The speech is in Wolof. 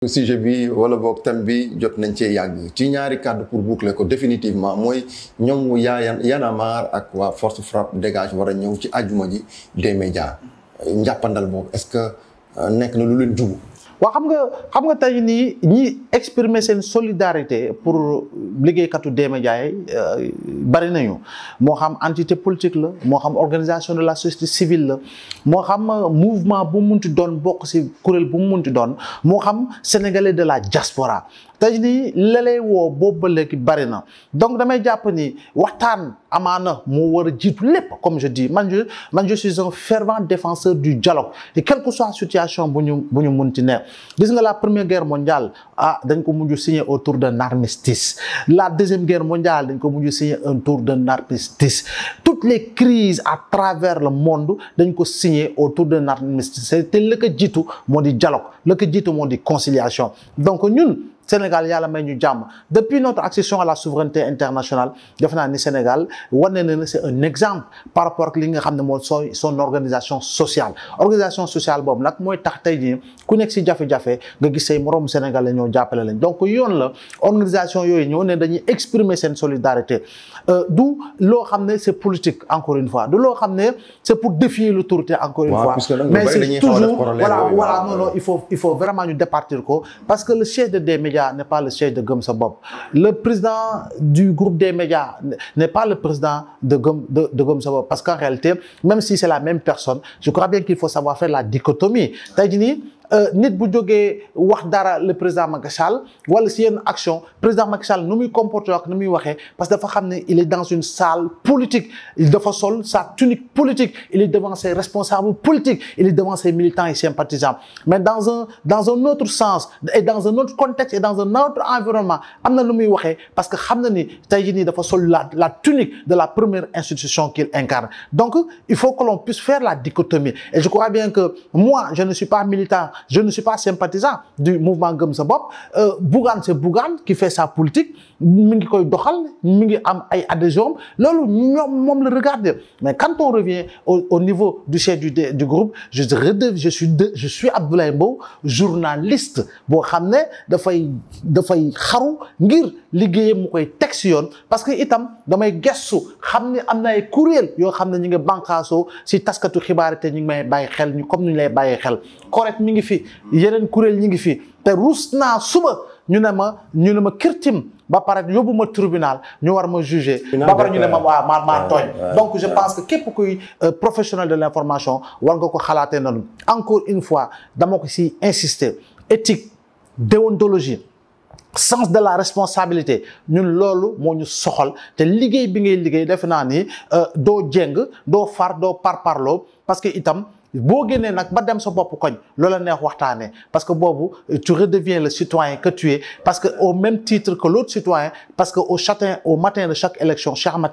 sujet bi wala boog thème bi jot nañ cee yàgg ci ñaari kàddu pour boucler ko définitivement mooy ñoom Y'en a marre ak waa Force Frappe Dégage war a ñëw ci àjjuma ji des médias njàppandal boobu est-ce que nekk na lu leen jubu. waaw xam nga tey nii ñi exprimer seen solidarité pour liggéeykatu des médias yi bari nañu moo xam entité politique la moo xam organisation de la société civile la moo xam mouvement bu mu munti doon bokk ci kuréel bu mu munti doon moo xam sénégalais de la diaspora tey nii lalee woo boobu ba léegi bari na donc damay jàpp ni waxtaan amaana moo war a jiitu lépp comme je dis man je suis un fervent défenseur du dialogue et quelle que soit situation bu ñu munti ne gis nga la première guerre mondiale dañ ko mujj signer autour d'un armistice la deuxième guerre mondiale dañ ko mujj signer autour d'un armistice toutes les crises à travers le monde dañ ko signer autour d'un armistice te la ko jiitu moo di dialogue la ko jiitu moo di conciliation donc ñun Sénégal yàlla may ñu jàmm depuis notre accession à la souveraineté internationale def naa ni Sénégal wane na ne c'est un exemple par rapport ak li nga xam ne mooy son organisation sociale boobu nag mooy tax tey jii ku nekk ci jafe-jafe nga gis say moroomu Sénégal la ñoo jàppale lañ donc yoon la organisation yooyu ñëw ne dañuy exprimer seen solidarité du loo xam ne c'est politique encore une fois du loo xam ne c'est pour défier l'autorité encore une fois mais c'est toujours voilà non il faut vraiment ñu départir ko parce que le chef des médias n'est pas le chef de Gëm Sa Bopp le président du groupe des médias n'est pas le président de Gëm Sa Bopp parce qu'en réalité même si c'est la même personne je crois bien qu'il faut savoir faire la dichotomie tey jii nii nit bu jógee wax dara le président Macky Sall wala si yenn action président Macky Sall nu muy comporté ak nu muy waxee parce que dafa xam ne il est dans une salle politique il dafa sol sa tunique politique il est devant ses responsables politiques il est devant ses militants et sympathisants mais dans un autre sens et dans un autre contexte et dans un autre environnement am na nu muy waxee parce que xam na ni tey jii nii dafa sol la tunique de la première institution qu'il incarne donc il faut que l'on puisse faire la dichotomie et je crois bien que moi je ne suis pas militant je ne suis pas sympathisant du mouvement Gëm Sa Bopp Bougane c'est Bougane qui fait sa politique mi ngi koy doxal mi ngi am ay adhésion loolu moom la regarder mais quand on revient au niveau du chef du groupe je suis Abdoulaye Mbow journaliste boo xam ne dafay xaru ngir liggéeyam mu koy teg ci yoon parce que itam damay gestu xam ne am na ay kuréel yoo xam ne ñu ngi bànqaasoo ci taskatu xibaar te ñu ngi may bàyyi xel comme ni ñu lay bàyyi xel correct mi ngi fi yeneen kuréel ñi ngi fi te ruus naa suba ñu ne ma kirtim ba pare yóbbu ma tribunal ñu war ma juger ba pare ñu ne ma maa tooñ donc je pense que képp kuy professionnel de l'information war nga ko xalaatee noonu encore une fois dama ko ci insister éthique déontologie sens de la responsabilité ñun loolu moo ñu soxal te liggéey bi ngay liggéey defe naa ni doo jéng doo far doo parparloo parce que itam boo génnee nag ba dem sa bopp koñ loola neex waxtaanee parce que boobu tu redeviens le citoyen que tu es parce que au même titre que l'autre citoyen parce que au matin de chaque élection Cheikh Ahmed